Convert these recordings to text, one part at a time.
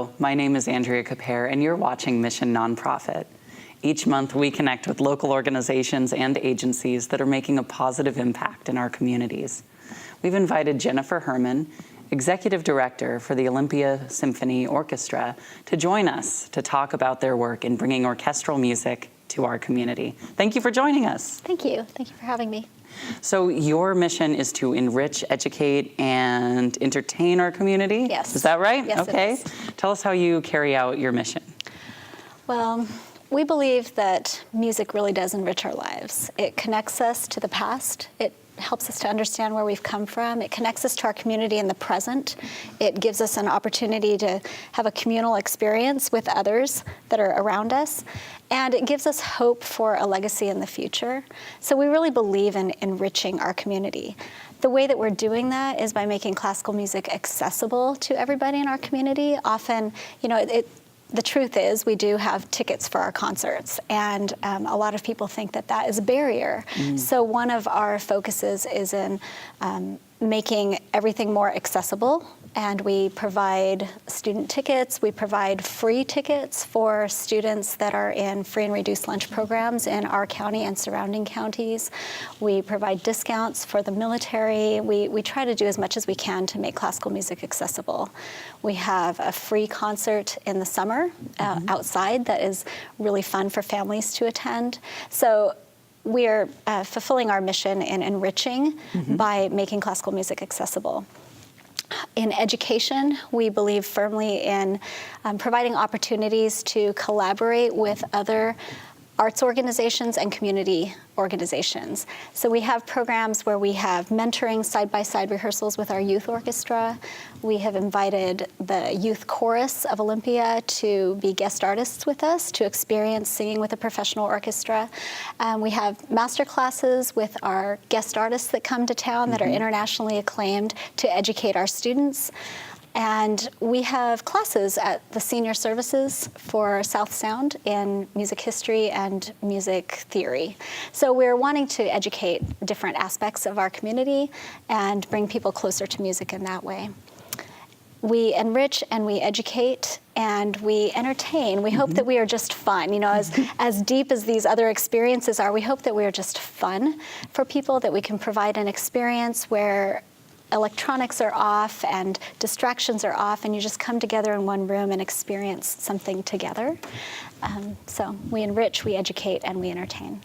Hello, my name is Andrea Capere, and you're watching Mission Nonprofit. Each month, we connect with local organizations and agencies that are making a positive impact in our communities. We've invited Jennifer Herman, Executive Director for the Olympia Symphony Orchestra, to join us to talk about their work in bringing orchestral music to our community. Thank you for joining us. Thank you. Thank you for having me. So your mission is to enrich, educate, and entertain our community? Yes. Is that right? Yes, okay. it is. Tell us how you carry out your mission. Well, we believe that music really does enrich our lives. It connects us to the past. It helps us to understand where we've come from. It connects us to our community in the present. It gives us an opportunity to have a communal experience with others that are around us. And it gives us hope for a legacy in the future. So we really believe in enriching our community. The way that we're doing that is by making classical music accessible to everybody in our community. Often, the truth is we do have tickets for our concerts, and a lot of people think that that is a barrier. So one of our focuses is in making everything more accessible, and we provide student tickets. We provide free tickets for students that are in free and reduced lunch programs in our county and surrounding counties. We provide discounts for the military. We try to do as much as we can to make classical music accessible. We have a free concert in the summer outside that is really fun for families to attend. So we're fulfilling our mission in enriching by making classical music accessible. In education, we believe firmly in providing opportunities to collaborate with other arts organizations and community organizations. So we have programs where we have mentoring side-by-side rehearsals with our youth orchestra. We have invited the youth chorus of Olympia to be guest artists with us, to experience singing with a professional orchestra. We have master classes with our guest artists that come to town that are internationally acclaimed to educate our students. And we have classes at the senior services for South Sound in music history and music theory. So we're wanting to educate different aspects of our community and bring people closer to music in that way. We enrich and we educate and we entertain. We hope that we are just fun. As deep as these other experiences are, we hope that we are just fun for people, that we can provide an experience where electronics are off and distractions are off, and you just come together in one room and experience something together. So we enrich, we educate, and we entertain.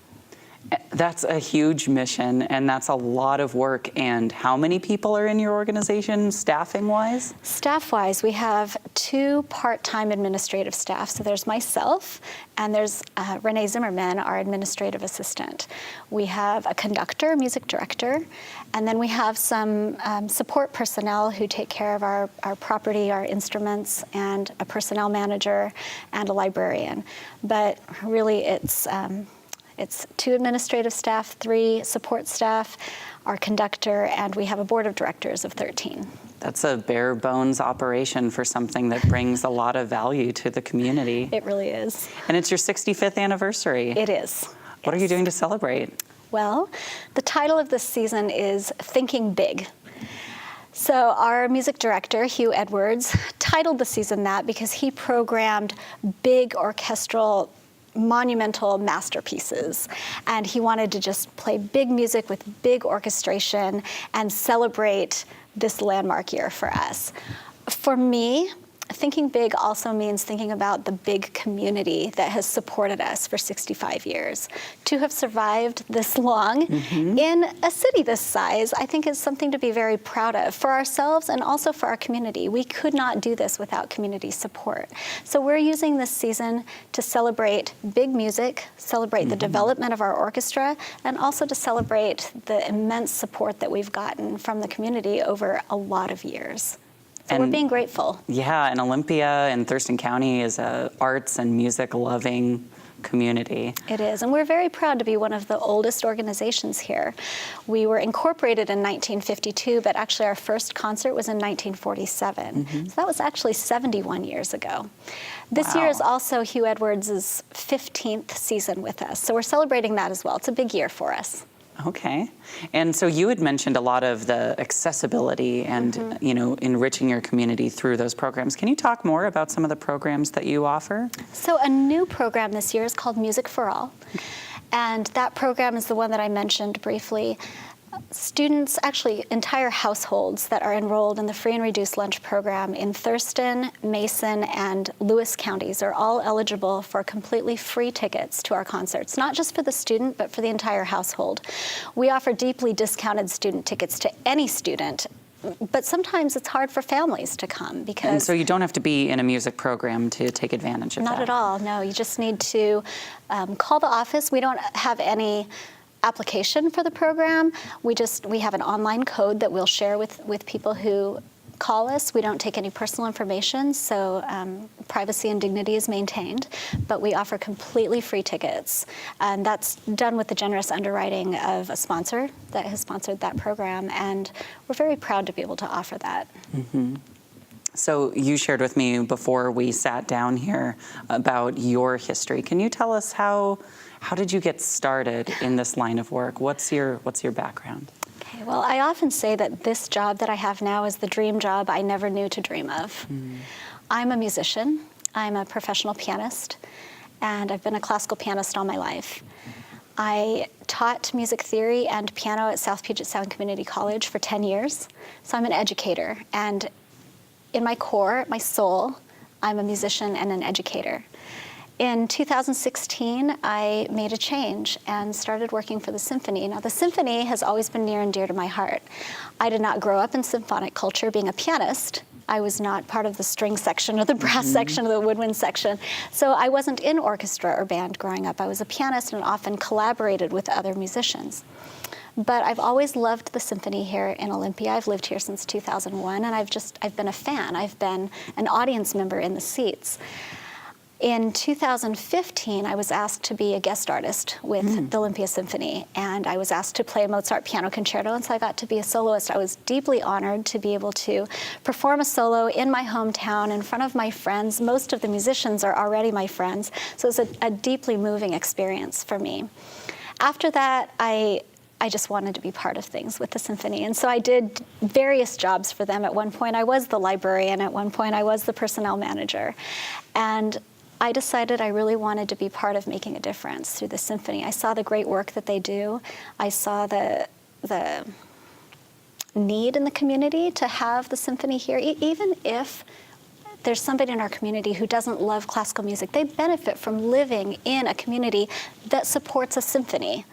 That's a huge mission, and that's a lot of work. And how many people are in your organization, staffing-wise? Staff-wise, we have 2 part-time administrative staff. So there's myself, and there's Renee Zimmerman, our administrative assistant. We have a conductor, music director, and then we have some support personnel who take care of our property, our instruments, and a personnel manager and a librarian. But really, it's 2 administrative staff, 3 support staff, our conductor, and we have a board of directors of 13. That's a bare bones operation for something that brings a lot of value to the community. It really is. And it's your 65th anniversary. It is. What are you doing to celebrate? Well, the title of this season is Thinking Big. So our music director, Hugh Edwards, titled the season that because he programmed big orchestral monumental masterpieces, and he wanted to just play big music with big orchestration and celebrate this landmark year for us. For me, thinking big also means thinking about the big community that has supported us for 65 years. To have survived this long in a city this size, I think is something to be very proud of for ourselves and also for our community. We could not do this without community support. So we're using this season to celebrate big music, celebrate the development of our orchestra, and also to celebrate the immense support that we've gotten from the community over a lot of years. So we're being grateful. Yeah, and Olympia and Thurston County is a arts and music loving community. It is, and we're very proud to be one of the oldest organizations here. We were incorporated in 1952, but actually our first concert was in 1947. So that was actually 71 years ago. This year is also Hugh Edwards' 15th season with us, so we're celebrating that as well. It's a big year for us. Okay. And so you had mentioned a lot of the accessibility and, enriching your community through those programs. Can you talk more about some of the programs that you offer? So a new program this year is called Music for All. And that program is the one that I mentioned briefly. Students, actually entire households that are enrolled in the free and reduced lunch program in Thurston, Mason, and Lewis counties are all eligible for completely free tickets to our concerts, not just for the student, but for the entire household. We offer deeply discounted student tickets to any student, but sometimes it's hard for families to come because... And so you don't have to be in a music program to take advantage of that? Not at all, no. You just need to call the office. We don't have any application for the program. We have an online code that we'll share with people who call us. We don't take any personal information, so privacy and dignity is maintained, but we offer completely free tickets. And that's done with the generous underwriting of a sponsor that has sponsored that program, and we're very proud to be able to offer that. Mm-hmm. So you shared with me before we sat down here about your history. Can you tell us how did you get started in this line of work? What's your background? Okay, well, I often say that this job that I have now is the dream job I never knew to dream of. I'm a musician. I'm a professional pianist, and I've been a classical pianist all my life. I taught music theory and piano at South Puget Sound Community College for 10 years, so I'm an educator. And in my core, my soul, I'm a musician and an educator. In 2016, I made a change and started working for the Symphony. Now, the Symphony has always been near and dear to my heart. I did not grow up in symphonic culture being a pianist. I was not part of the string section or the brass section or the woodwind section. So I wasn't in orchestra or band growing up. I was a pianist and often collaborated with other musicians. But I've always loved the Symphony here in Olympia. I've lived here since 2001, and I've been a fan. I've been an audience member in the seats. In 2015, I was asked to be a guest artist with the Olympia Symphony, and I was asked to play a Mozart piano concerto, and so I got to be a soloist. I was deeply honored to be able to perform a solo in my hometown in front of my friends. Most of the musicians are already my friends, so it was a deeply moving experience for me. After that, I just wanted to be part of things with the Symphony. And so I did various jobs for them. At one point, I was the librarian. At one point, I was the personnel manager. And I decided I really wanted to be part of making a difference through the Symphony. I saw the great work that they do. I saw the need in the community to have the Symphony here. Even if there's somebody in our community who doesn't love classical music, they benefit from living in a community that supports a symphony.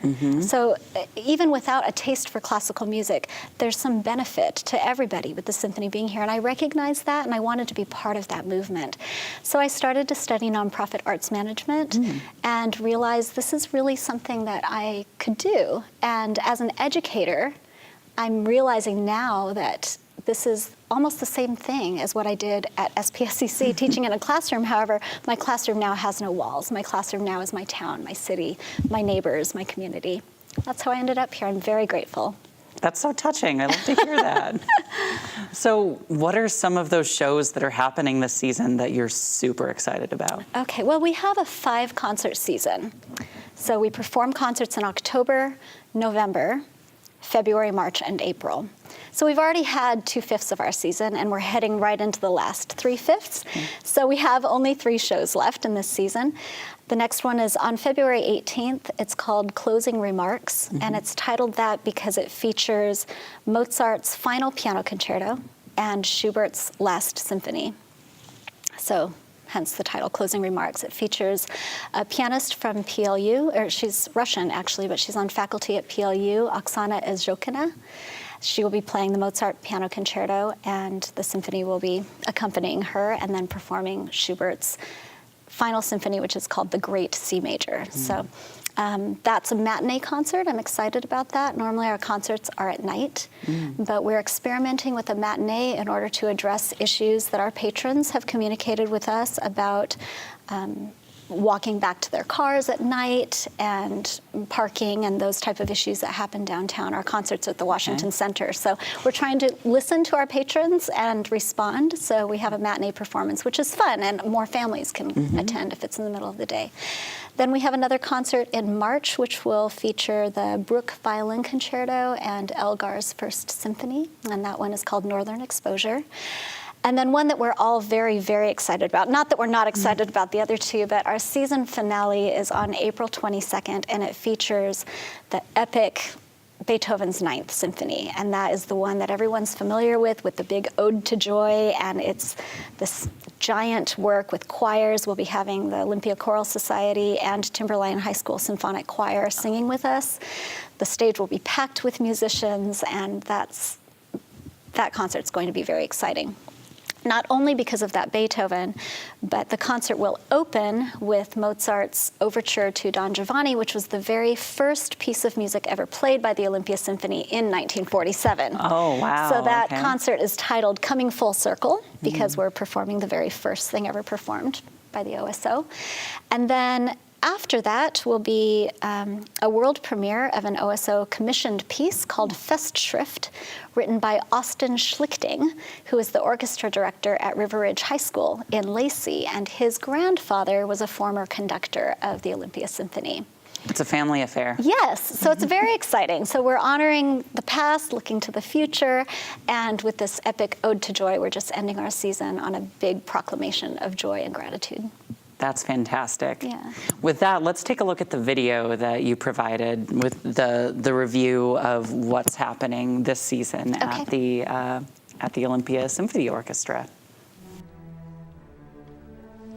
So even without a taste for classical music, there's some benefit to everybody with the Symphony being here. And I recognized that, and I wanted to be part of that movement. So I started to study nonprofit arts management and realized this is really something that I could do. And as an educator, I'm realizing now that this is almost the same thing as what I did at SPSCC, teaching in a classroom. However, my classroom now has no walls. My classroom now is my town, my city, my neighbors, my community. That's how I ended up here. I'm very grateful. That's so touching. I love to hear that. So what are some of those shows that are happening this season that you're super excited about? Okay, well, we have a 5-concert season. So we perform concerts in October, November, February, March, and April. So we've already had 2/5 of our season, and we're heading right into the last 3/5. So we have only 3 shows left in this season. The next one is on February 18th. It's called Closing Remarks, and it's titled that because it features Mozart's Final Piano Concerto and Schubert's Last Symphony. So hence the title, Closing Remarks. It features a pianist from PLU, or she's Russian actually, but she's on faculty at PLU, Oksana Ezhokina. She will be playing the Mozart Piano Concerto, and the symphony will be accompanying her, and then performing Schubert's Final Symphony, which is called the Great C Major. So that's a matinee concert. I'm excited about that. Normally our concerts are at night, but we're experimenting with a matinee in order to address issues that our patrons have communicated with us about walking back to their cars at night and parking and those type of issues that happen downtown. Our concerts at the Washington Center. So we're trying to listen to our patrons and respond. So we have a matinee performance, which is fun, and more families can attend if it's in the middle of the day. Then we have another concert in March, which will feature the Bruch Violin Concerto and Elgar's First Symphony, and that one is called Northern Exposure. And then one that we're all very, very excited about. Not that we're not excited about the other two, but our season finale is on April 22nd, and it features the epic Beethoven's Ninth Symphony. And that is the one that everyone's familiar with the big Ode to Joy. And it's this giant work with choirs. We'll be having the Olympia Choral Society and Timberline High School Symphonic Choir singing with us. The stage will be packed with musicians, and that concert's going to be very exciting. Not only because of that Beethoven, but the concert will open with Mozart's Overture to Don Giovanni, which was the very first piece of music ever played by the Olympia Symphony in 1947. Oh, wow. So that concert is titled Coming Full Circle, because we're performing the very first thing ever performed by the OSO. And then after that will be a world premiere of an OSO commissioned piece called Festschrift, written by Austin Schlichting, who is the orchestra director at River Ridge High School in Lacey, and his grandfather was a former conductor of the Olympia Symphony. It's a family affair. Yes, so it's very exciting. So we're honoring the past, looking to the future, and with this epic Ode to Joy, we're just ending our season on a big proclamation of joy and gratitude. That's fantastic. Yeah. With that, let's take a look at the video that you provided with the review of what's happening this season at the Olympia Symphony Orchestra.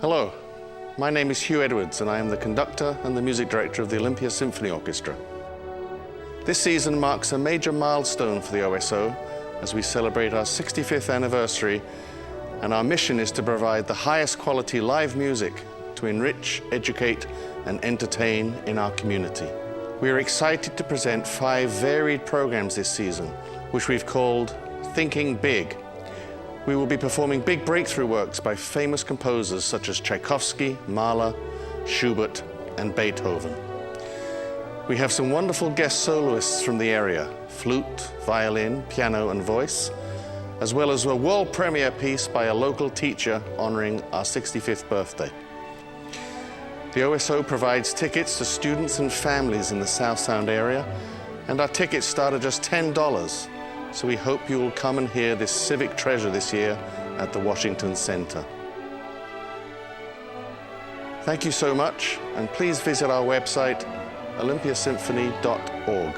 Hello, my name is Hugh Edwards, and I am the conductor and the music director of the Olympia Symphony Orchestra. This season marks a major milestone for the OSO as we celebrate our 65th anniversary, and our mission is to provide the highest quality live music to enrich, educate, and entertain in our community. We are excited to present 5 varied programs this season, which we've called Thinking Big. We will be performing big breakthrough works by famous composers such as Tchaikovsky, Mahler, Schubert, and Beethoven. We have some wonderful guest soloists from the area, flute, violin, piano, and voice, as well as a world premiere piece by a local teacher honoring our 65th birthday. The OSO provides tickets to students and families in the South Sound area, and our tickets start at just $10, so we hope you will come and hear this civic treasure this year at the Washington Center. Thank you so much, and please visit our website, olympiasymphony.org.